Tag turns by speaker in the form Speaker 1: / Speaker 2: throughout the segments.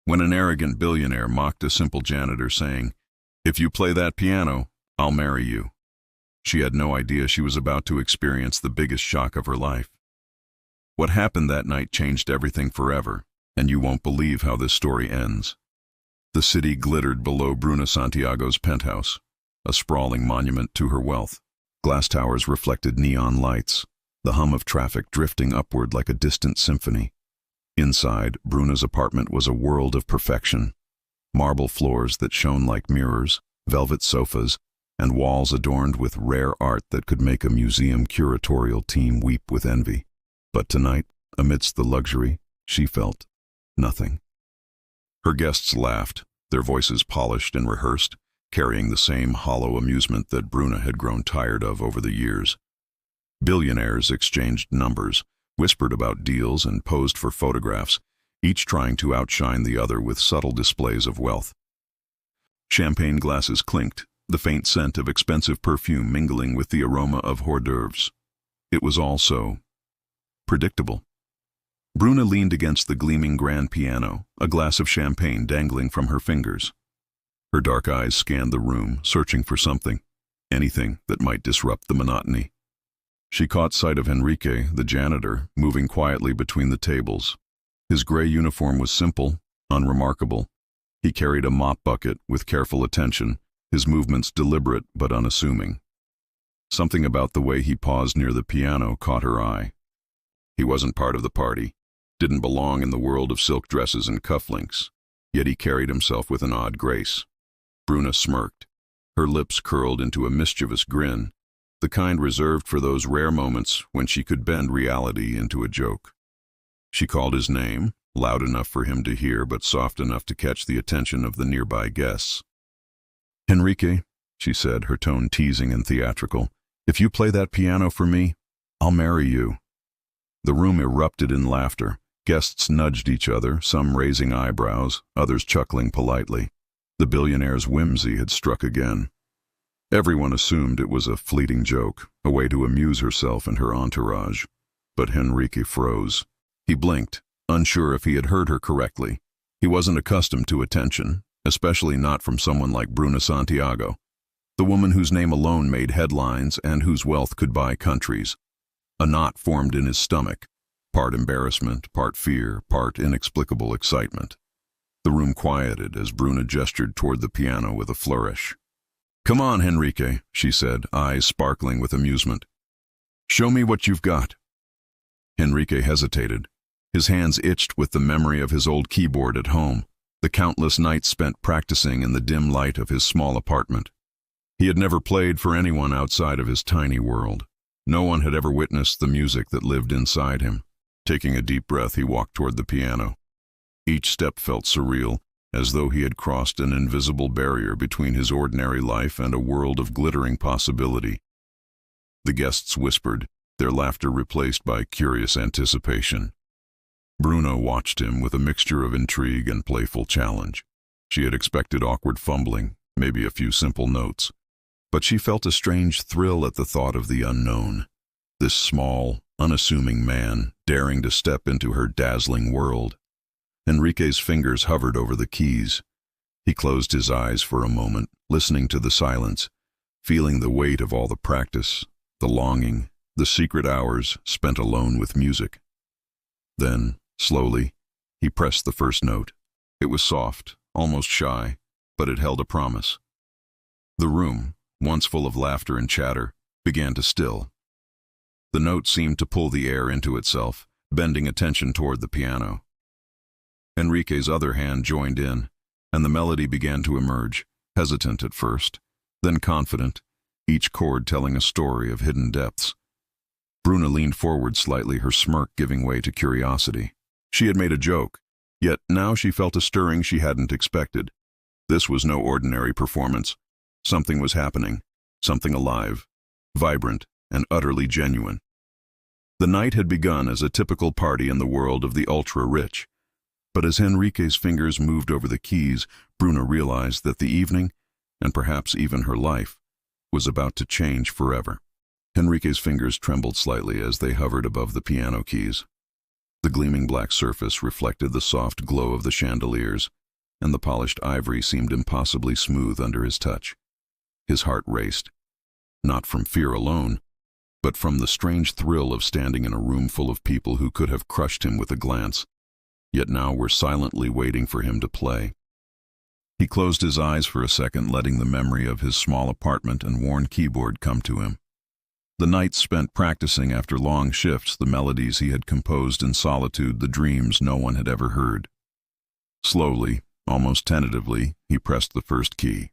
Speaker 1: when an arrogant billionaire mocked a simple janitor saying, "If you play that piano, I'll marry you." She had no idea she was about to experience the biggest shock of her life. What happened that night changed everything forever, and you won't believe how this story ends. The city glittered below Bruna Santiago's penthouse, a sprawling monument to her wealth. Glass towers reflected neon lights, the hum of traffic drifting upward like a distant symphony. Inside, Bruna's apartment was a world of perfection. Marble floors that shone like mirrors, velvet sofas, and walls adorned with rare art that could make a museum curatorial team weep with envy. But tonight, amidst the luxury, she felt nothing. Her guests laughed, their voices polished and rehearsed, carrying the same hollow amusement that Bruna had grown tired of over the years. Billionaires exchanged numbers, whispered about deals, and posed for photographs, each trying to outshine the other with subtle displays of wealth. Champagne glasses clinked, the faint scent of expensive perfume mingling with the aroma of hors d'oeuvres. It was all so predictable. Bruna leaned against the gleaming grand piano, a glass of champagne dangling from her fingers. Her dark eyes scanned the room, searching for something, anything that might disrupt the monotony. She caught sight of Enrique, the janitor, moving quietly between the tables. His gray uniform was simple, unremarkable. He carried a mop bucket with careful attention, his movements deliberate but unassuming. Something about the way he paused near the piano caught her eye. He wasn't part of the party, didn't belong in the world of silk dresses and cufflinks, yet he carried himself with an odd grace. Bruna smirked, her lips curled into a mischievous grin, the kind reserved for those rare moments when she could bend reality into a joke. She called his name, loud enough for him to hear but soft enough to catch the attention of the nearby guests. "Enrique," she said, her tone teasing and theatrical, "if you play that piano for me, I'll marry you." The room erupted in laughter. Guests nudged each other, some raising eyebrows, others chuckling politely. The billionaire's whimsy had struck again. Everyone assumed it was a fleeting joke, a way to amuse herself and her entourage. But Enrique froze. He blinked, unsure if he had heard her correctly. He wasn't accustomed to attention, especially not from someone like Bruna Santiago, the woman whose name alone made headlines and whose wealth could buy countries. A knot formed in his stomach, part embarrassment, part fear, part inexplicable excitement. The room quieted as Bruna gestured toward the piano with a flourish. "Come on, Enrique," she said, eyes sparkling with amusement. "Show me what you've got." Enrique hesitated. His hands itched with the memory of his old keyboard at home, the countless nights spent practicing in the dim light of his small apartment. He had never played for anyone outside of his tiny world. No one had ever witnessed the music that lived inside him. Taking a deep breath, he walked toward the piano. Each step felt surreal, as though he had crossed an invisible barrier between his ordinary life and a world of glittering possibility. The guests whispered, their laughter replaced by curious anticipation. Bruna watched him with a mixture of intrigue and playful challenge. She had expected awkward fumbling, maybe a few simple notes. But she felt a strange thrill at the thought of the unknown. This small, unassuming man, daring to step into her dazzling world. Enrique's fingers hovered over the keys. He closed his eyes for a moment, listening to the silence, feeling the weight of all the practice, the longing, the secret hours spent alone with music. Then, slowly, he pressed the first note. It was soft, almost shy, but it held a promise. The room, once full of laughter and chatter, began to still. The note seemed to pull the air into itself, bending attention toward the piano. Enrique's other hand joined in, and the melody began to emerge, hesitant at first, then confident, each chord telling a story of hidden depths. Bruna leaned forward slightly, her smirk giving way to curiosity. She had made a joke, yet now she felt a stirring she hadn't expected. This was no ordinary performance. Something was happening, something alive, vibrant, and utterly genuine. The night had begun as a typical party in the world of the ultra-rich. But as Enrique's fingers moved over the keys, Bruna realized that the evening, and perhaps even her life, was about to change forever. Enrique's fingers trembled slightly as they hovered above the piano keys. The gleaming black surface reflected the soft glow of the chandeliers, and the polished ivory seemed impossibly smooth under his touch. His heart raced, not from fear alone, but from the strange thrill of standing in a room full of people who could have crushed him with a glance, yet now were silently waiting for him to play. He closed his eyes for a second, letting the memory of his small apartment and worn keyboard come to him. The nights spent practicing after long shifts, the melodies he had composed in solitude, the dreams no one had ever heard. Slowly, almost tentatively, he pressed the first key.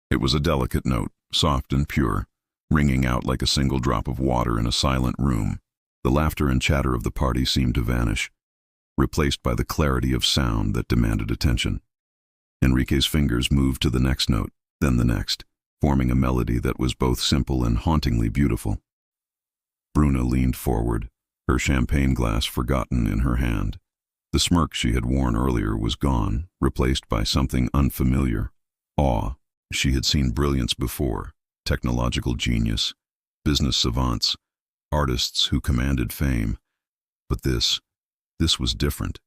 Speaker 1: It was a delicate note, soft and pure, ringing out like a single drop of water in a silent room. The laughter and chatter of the party seemed to vanish, replaced by the clarity of sound that demanded attention. Enrique's fingers moved to the next note, then the next, forming a melody that was both simple and hauntingly beautiful. Bruna leaned forward, her champagne glass forgotten in her hand. The smirk she had worn earlier was gone, replaced by something unfamiliar. Awe. She had seen brilliance before, technological genius, business savants, artists who commanded fame. But this was different.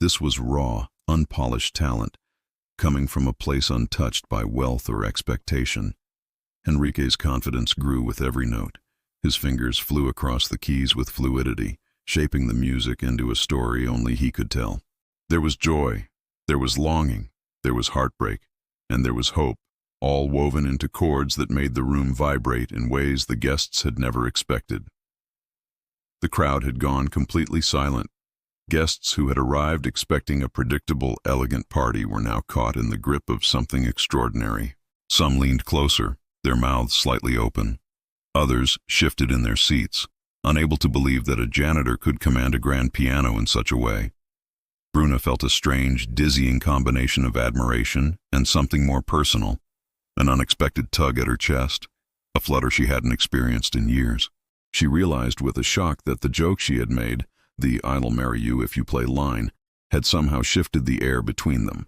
Speaker 1: This was raw, unpolished talent, coming from a place untouched by wealth or expectation. Enrique's confidence grew with every note. His fingers flew across the keys with fluidity, shaping the music into a story only he could tell. There was joy, there was longing, there was heartbreak, and there was hope, all woven into chords that made the room vibrate in ways the guests had never expected. The crowd had gone completely silent. Guests who had arrived expecting a predictable, elegant party were now caught in the grip of something extraordinary. Some leaned closer, their mouths slightly open. Others shifted in their seats, unable to believe that a janitor could command a grand piano in such a way. Bruna felt a strange, dizzying combination of admiration and something more personal, an unexpected tug at her chest, a flutter she hadn't experienced in years. She realized with a shock that the joke she had made, the "I'll marry you if you play" line, had somehow shifted the air between them.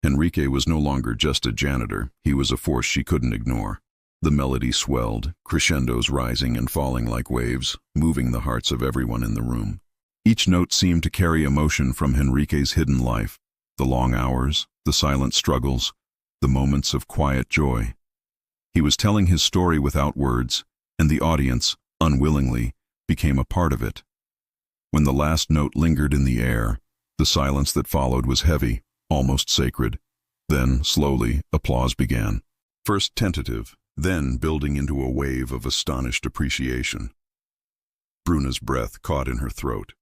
Speaker 1: Enrique was no longer just a janitor, he was a force she couldn't ignore. The melody swelled, crescendos rising and falling like waves, moving the hearts of everyone in the room. Each note seemed to carry emotion from Enrique's hidden life, the long hours, the silent struggles, the moments of quiet joy. He was telling his story without words, and the audience, unwillingly, became a part of it. When the last note lingered in the air, the silence that followed was heavy, almost sacred. Then, slowly, applause began. First tentative, then building into a wave of astonished appreciation. Bruna's breath caught in her throat.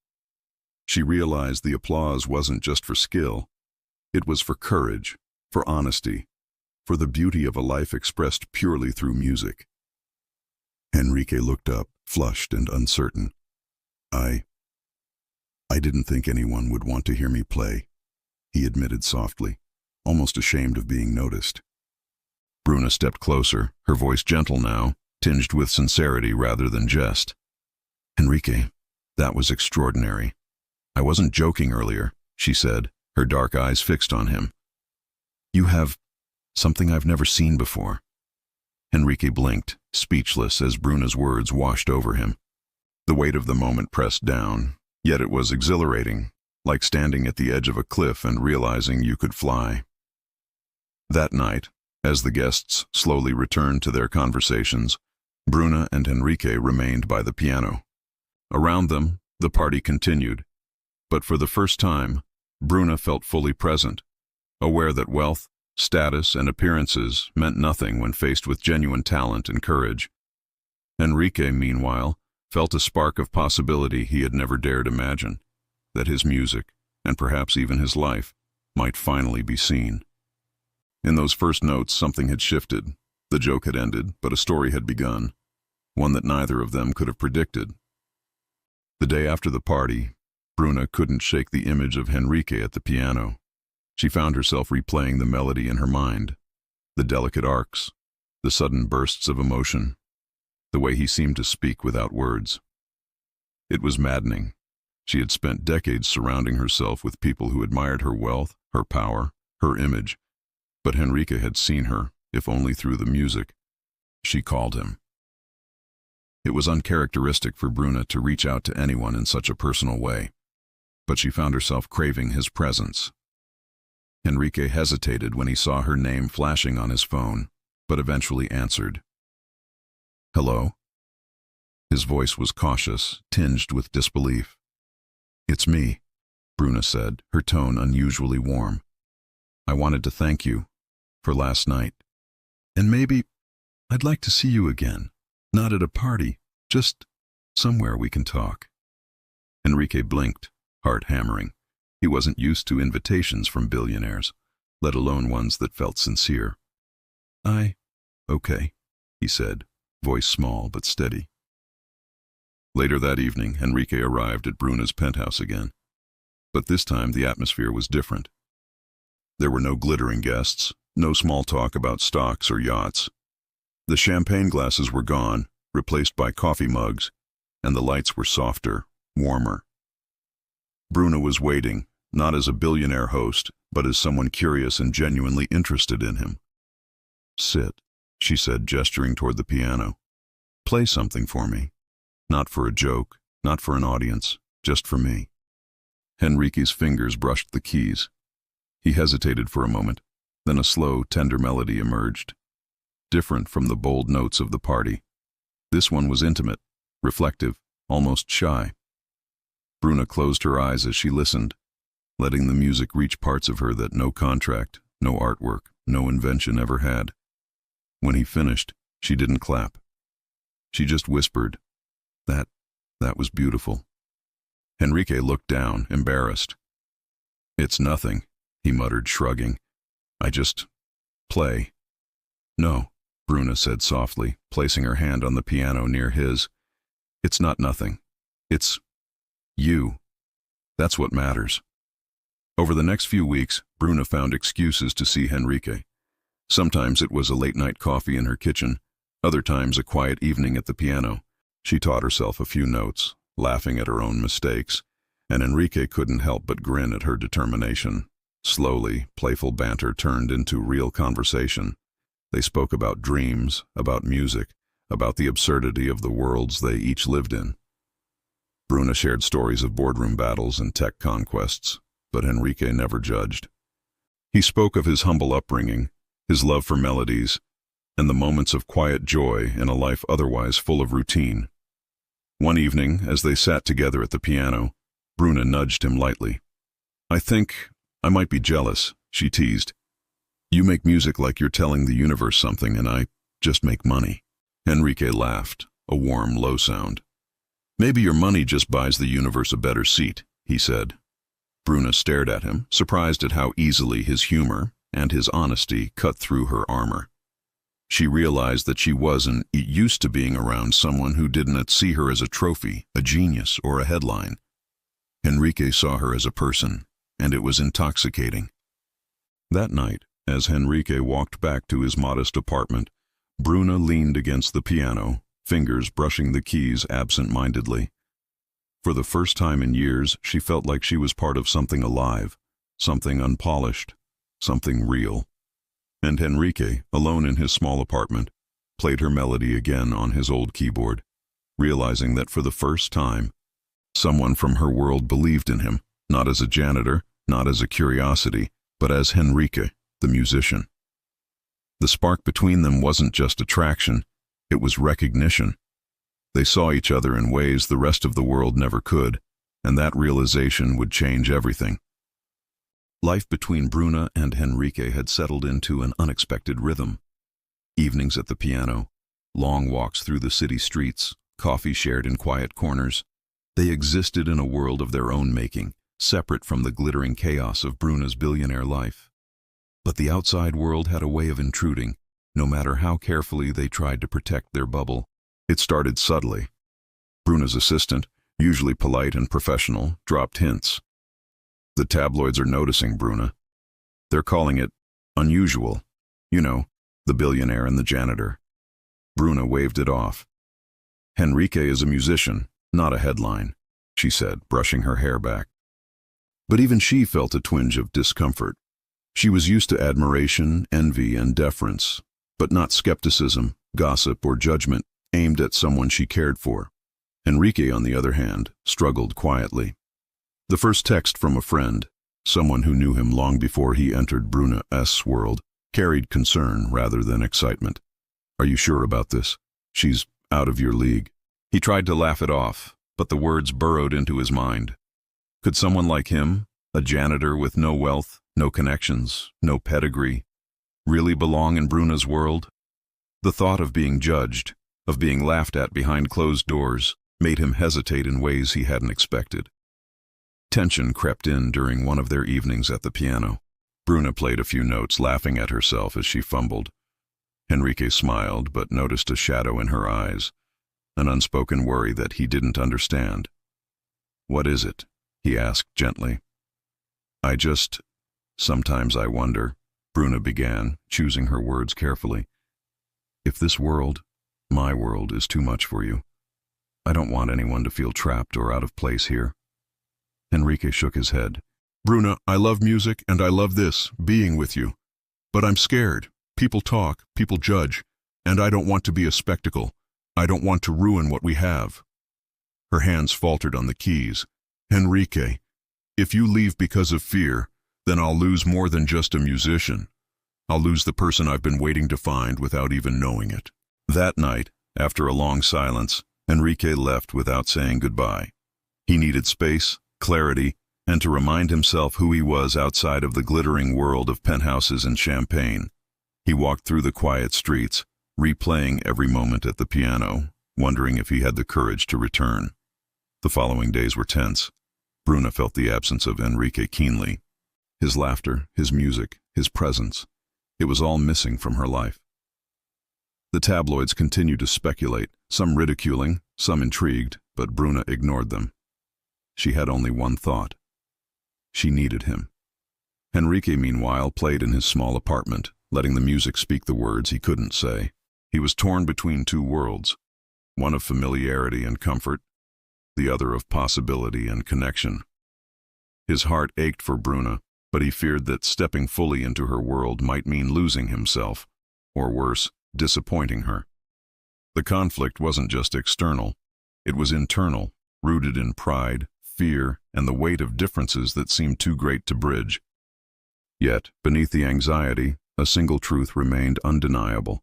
Speaker 1: She realized the applause wasn't just for skill. It was for courage, for honesty, for the beauty of a life expressed purely through music. Enrique looked up, flushed and uncertain. I didn't think anyone would want to hear me play, he admitted softly, almost ashamed of being noticed. Bruna stepped closer, her voice gentle now, tinged with sincerity rather than jest. Enrique, that was extraordinary. I wasn't joking earlier, she said, her dark eyes fixed on him. You have something I've never seen before. Enrique blinked, speechless as Bruna's words washed over him. The weight of the moment pressed down, yet it was exhilarating, like standing at the edge of a cliff and realizing you could fly. That night, as the guests slowly returned to their conversations, Bruna and Enrique remained by the piano. Around them, the party continued, but for the first time, Bruna felt fully present, aware that wealth, status, and appearances meant nothing when faced with genuine talent and courage. Enrique, meanwhile, felt a spark of possibility he had never dared imagine, that his music, and perhaps even his life, might finally be seen. In those first notes, something had shifted. The joke had ended, but a story had begun, one that neither of them could have predicted. The day after the party, Bruna couldn't shake the image of Enrique at the piano. She found herself replaying the melody in her mind, the delicate arcs, the sudden bursts of emotion, the way he seemed to speak without words. It was maddening. She had spent decades surrounding herself with people who admired her wealth, her power, her image, but Enrique had seen her, if only through the music. She called him. It was uncharacteristic for Bruna to reach out to anyone in such a personal way, but she found herself craving his presence. Enrique hesitated when he saw her name flashing on his phone, but eventually answered. "Hello?" His voice was cautious, tinged with disbelief. "It's me," Bruna said, her tone unusually warm. "I wanted to thank you for last night. And maybe I'd like to see you again. Not at a party, just somewhere we can talk." Enrique blinked, heart hammering. He wasn't used to invitations from billionaires, let alone ones that felt sincere. Okay, he said, voice small but steady. Later that evening, Enrique arrived at Bruna's penthouse again. But this time the atmosphere was different. There were no glittering guests, no small talk about stocks or yachts. The champagne glasses were gone, replaced by coffee mugs, and the lights were softer, warmer. Bruna was waiting, not as a billionaire host, but as someone curious and genuinely interested in him. "Sit," she said, gesturing toward the piano. "Play something for me. Not for a joke, not for an audience, just for me." Enrique's fingers brushed the keys. He hesitated for a moment, then a slow, tender melody emerged. Different from the bold notes of the party. This one was intimate, reflective, almost shy. Bruna closed her eyes as she listened, letting the music reach parts of her that no contract, no artwork, no invention ever had. When he finished, she didn't clap. She just whispered, That was beautiful." Enrique looked down, embarrassed. "It's nothing," he muttered, shrugging. "I just play." "No," Bruna said softly, placing her hand on the piano near his. "It's not nothing. It's you. That's what matters." Over the next few weeks, Bruna found excuses to see Enrique. Sometimes it was a late-night coffee in her kitchen, other times a quiet evening at the piano. She taught herself a few notes, laughing at her own mistakes, and Enrique couldn't help but grin at her determination. Slowly, playful banter turned into real conversation. They spoke about dreams, about music, about the absurdity of the worlds they each lived in. Bruna shared stories of boardroom battles and tech conquests, but Enrique never judged. He spoke of his humble upbringing, his love for melodies, and the moments of quiet joy in a life otherwise full of routine. One evening, as they sat together at the piano, Bruna nudged him lightly. "I think I might be jealous," she teased. "You make music like you're telling the universe something, and I just make money." Enrique laughed, a warm, low sound. "Maybe your money just buys the universe a better seat," he said. Bruna stared at him, surprised at how easily his humor and his honesty cut through her armor. She realized that she wasn't used to being around someone who didn't see her as a trophy, a genius, or a headline. Enrique saw her as a person, and it was intoxicating. That night, as Enrique walked back to his modest apartment, Bruna leaned against the piano, fingers brushing the keys absent-mindedly. For the first time in years, she felt like she was part of something alive, something unpolished, something real. And Enrique, alone in his small apartment, played her melody again on his old keyboard, realizing that for the first time, someone from her world believed in him, not as a janitor, not as a curiosity, but as Enrique, the musician. The spark between them wasn't just attraction, it was recognition. They saw each other in ways the rest of the world never could, and that realization would change everything. Life between Bruna and Enrique had settled into an unexpected rhythm. Evenings at the piano, long walks through the city streets, coffee shared in quiet corners. They existed in a world of their own making, separate from the glittering chaos of Bruna's billionaire life. But the outside world had a way of intruding, no matter how carefully they tried to protect their bubble. It started subtly. Bruna's assistant, usually polite and professional, dropped hints. "The tabloids are noticing, Bruna. They're calling it unusual. You know, the billionaire and the janitor." Bruna waved it off. "Enrique is a musician, not a headline," she said, brushing her hair back. But even she felt a twinge of discomfort. She was used to admiration, envy, and deference, but not skepticism, gossip, or judgment aimed at someone she cared for. Enrique, on the other hand, struggled quietly. The first text from a friend, someone who knew him long before he entered Bruna's world, carried concern rather than excitement. "Are you sure about this? She's out of your league." He tried to laugh it off, but the words burrowed into his mind. Could someone like him, a janitor with no wealth, no connections, no pedigree, really belong in Bruna's world? The thought of being judged, of being laughed at behind closed doors, made him hesitate in ways he hadn't expected. Tension crept in during one of their evenings at the piano. Bruna played a few notes, laughing at herself as she fumbled. Enrique smiled, but noticed a shadow in her eyes, an unspoken worry that he didn't understand. "What is it?" he asked gently. Sometimes I wonder," Bruna began, choosing her words carefully. "If this world, my world, is too much for you. I don't want anyone to feel trapped or out of place here." Enrique shook his head. "Bruna, I love music and I love this, being with you. But I'm scared. People talk, people judge, and I don't want to be a spectacle. I don't want to ruin what we have." Her hands faltered on the keys. "Enrique, if you leave because of fear, then I'll lose more than just a musician. I'll lose the person I've been waiting to find without even knowing it." That night, after a long silence, Enrique left without saying goodbye. He needed space, clarity, and to remind himself who he was outside of the glittering world of penthouses and champagne. He walked through the quiet streets, replaying every moment at the piano, wondering if he had the courage to return. The following days were tense. Bruna felt the absence of Enrique keenly. His laughter, his music, his presence. It was all missing from her life. The tabloids continued to speculate, some ridiculing, some intrigued, but Bruna ignored them. She had only one thought. She needed him. Enrique, meanwhile, played in his small apartment, letting the music speak the words he couldn't say. He was torn between two worlds, one of familiarity and comfort, the other of possibility and connection. His heart ached for Bruna, but he feared that stepping fully into her world might mean losing himself, or worse, disappointing her. The conflict wasn't just external, it was internal, rooted in pride, fear, and the weight of differences that seemed too great to bridge. Yet, beneath the anxiety, a single truth remained undeniable.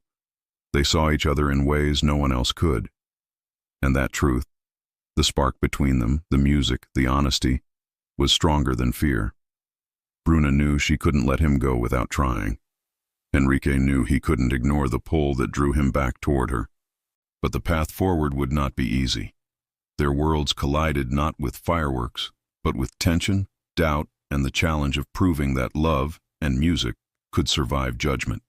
Speaker 1: They saw each other in ways no one else could. And that truth, the spark between them, the music, the honesty, was stronger than fear. Bruna knew she couldn't let him go without trying. Enrique knew he couldn't ignore the pull that drew him back toward her. But the path forward would not be easy. Their worlds collided not with fireworks, but with tension, doubt, and the challenge of proving that love and music could survive judgment.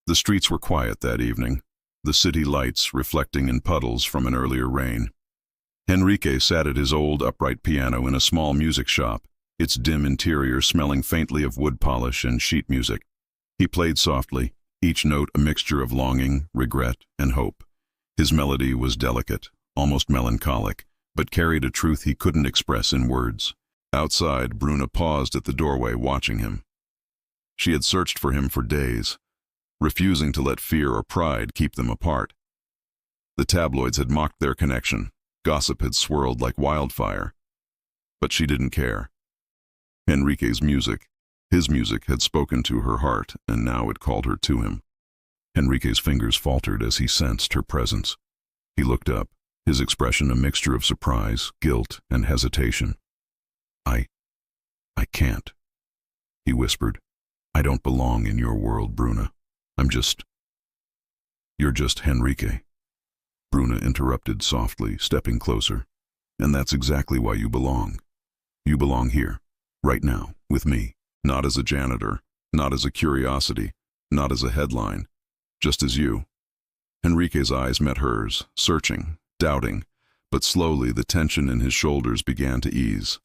Speaker 1: The streets were quiet that evening, the city lights reflecting in puddles from an earlier rain. Enrique sat at his old upright piano in a small music shop, its dim interior smelling faintly of wood polish and sheet music. He played softly, each note a mixture of longing, regret, and hope. His melody was delicate, almost melancholic, but carried a truth he couldn't express in words. Outside, Bruna paused at the doorway, watching him. She had searched for him for days, refusing to let fear or pride keep them apart. The tabloids had mocked their connection, gossip had swirled like wildfire, but she didn't care. Enrique's music, his music, had spoken to her heart, and now it called her to him. Enrique's fingers faltered as he sensed her presence. He looked up, his expression a mixture of surprise, guilt, and hesitation. I can't," he whispered. "I don't belong in your world, Bruna. You're just Enrique." Bruna interrupted softly, stepping closer. "And that's exactly why you belong. You belong here, right now, with me, not as a janitor, not as a curiosity, not as a headline, just as you." Enrique's eyes met hers, searching, doubting, but slowly the tension in his shoulders began to ease.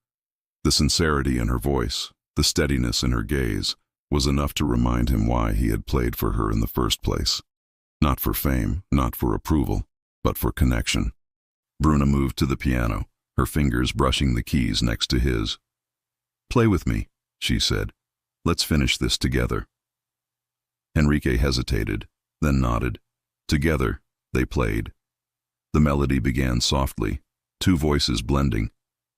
Speaker 1: The sincerity in her voice, the steadiness in her gaze, was enough to remind him why he had played for her in the first place. Not for fame, not for approval, but for connection. Bruna moved to the piano, her fingers brushing the keys next to his. "Play with me," she said. "Let's finish this together." Enrique hesitated, then nodded. Together, they played. The melody began softly, two voices blending,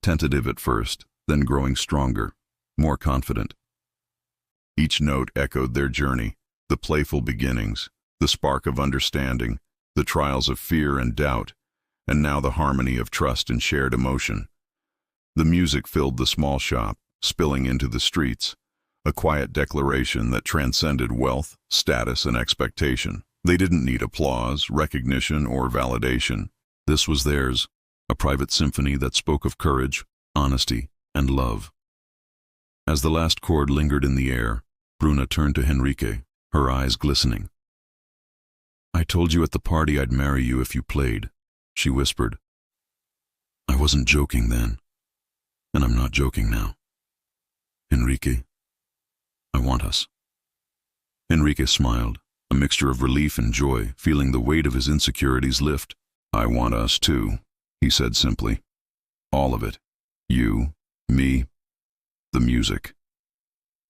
Speaker 1: tentative at first, then growing stronger. more confident. Each note echoed their journey, the playful beginnings, the spark of understanding, the trials of fear and doubt, and now the harmony of trust and shared emotion. The music filled the small shop, spilling into the streets, a quiet declaration that transcended wealth, status, and expectation. They didn't need applause, recognition, or validation. This was theirs, a private symphony that spoke of courage, honesty, and love. As the last chord lingered in the air, Bruna turned to Henrique, her eyes glistening. "I told you at the party I'd marry you if you played," she whispered. "I wasn't joking then, and I'm not joking now. Henrique, I want us." Henrique smiled, a mixture of relief and joy, feeling the weight of his insecurities lift. "I want us too," he said simply. "All of it. You, me, the music."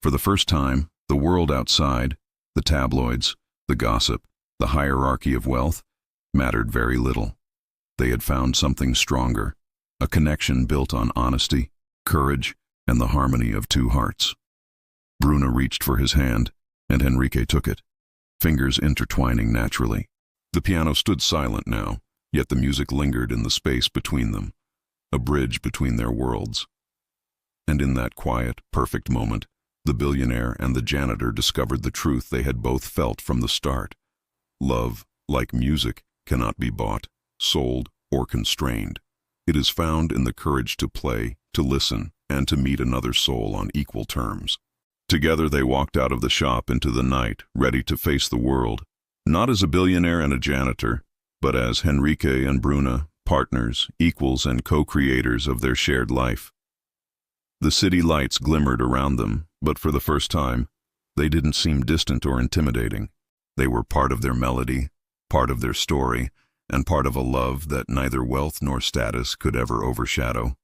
Speaker 1: For the first time, the world outside, the tabloids, the gossip, the hierarchy of wealth, mattered very little. They had found something stronger, a connection built on honesty, courage, and the harmony of two hearts. Bruna reached for his hand, and Henrique took it, fingers intertwining naturally. The piano stood silent now, yet the music lingered in the space between them, a bridge between their worlds. And in that quiet, perfect moment, the billionaire and the janitor discovered the truth they had both felt from the start. Love, like music, cannot be bought, sold, or constrained. It is found in the courage to play, to listen, and to meet another soul on equal terms. Together they walked out of the shop into the night, ready to face the world, not as a billionaire and a janitor, but as Henrique and Bruna, partners, equals, and co-creators of their shared life. The city lights glimmered around them, but for the first time, they didn't seem distant or intimidating. They were part of their melody, part of their story, and part of a love that neither wealth nor status could ever overshadow.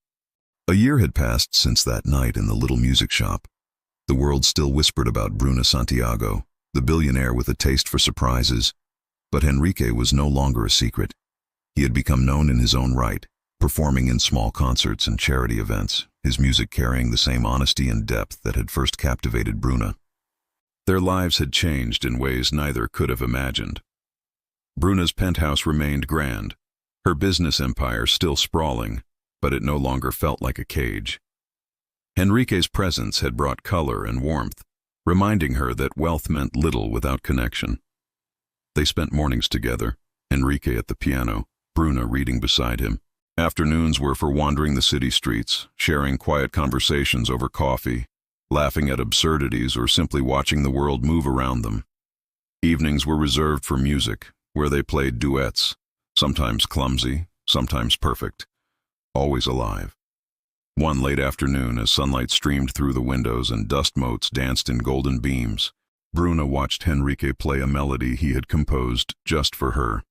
Speaker 1: A year had passed since that night in the little music shop. The world still whispered about Bruna Santiago, the billionaire with a taste for surprises, but Henrique was no longer a secret. He had become known in his own right, performing in small concerts and charity events, his music carrying the same honesty and depth that had first captivated Bruna. Their lives had changed in ways neither could have imagined. Bruna's penthouse remained grand, her business empire still sprawling, but it no longer felt like a cage. Henrique's presence had brought color and warmth, reminding her that wealth meant little without connection. They spent mornings together, Henrique at the piano, Bruna reading beside him. Afternoons were for wandering the city streets, sharing quiet conversations over coffee, laughing at absurdities, or simply watching the world move around them. Evenings were reserved for music, where they played duets, sometimes clumsy, sometimes perfect, always alive. One late afternoon, as sunlight streamed through the windows and dust motes danced in golden beams, Bruna watched Henrique play a melody he had composed just for her.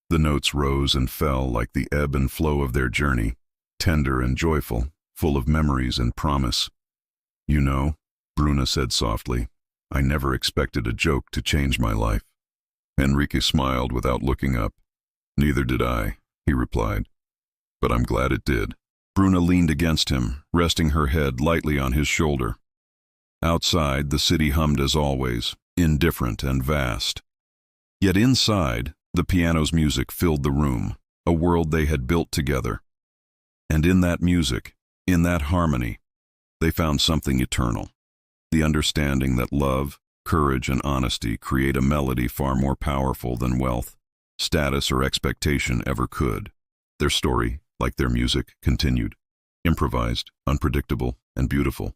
Speaker 1: The notes rose and fell like the ebb and flow of their journey, tender and joyful, full of memories and promise. "You know," Bruna said softly, "I never expected a joke to change my life." Henrique smiled without looking up. "Neither did I," he replied. "But I'm glad it did." Bruna leaned against him, resting her head lightly on his shoulder. Outside, the city hummed as always, indifferent and vast. Yet inside, the piano's music filled the room, a world they had built together. And in that music, in that harmony, they found something eternal, the understanding that love, courage, and honesty create a melody far more powerful than wealth, status, or expectation ever could. Their story, like their music, continued, improvised, unpredictable, and beautiful.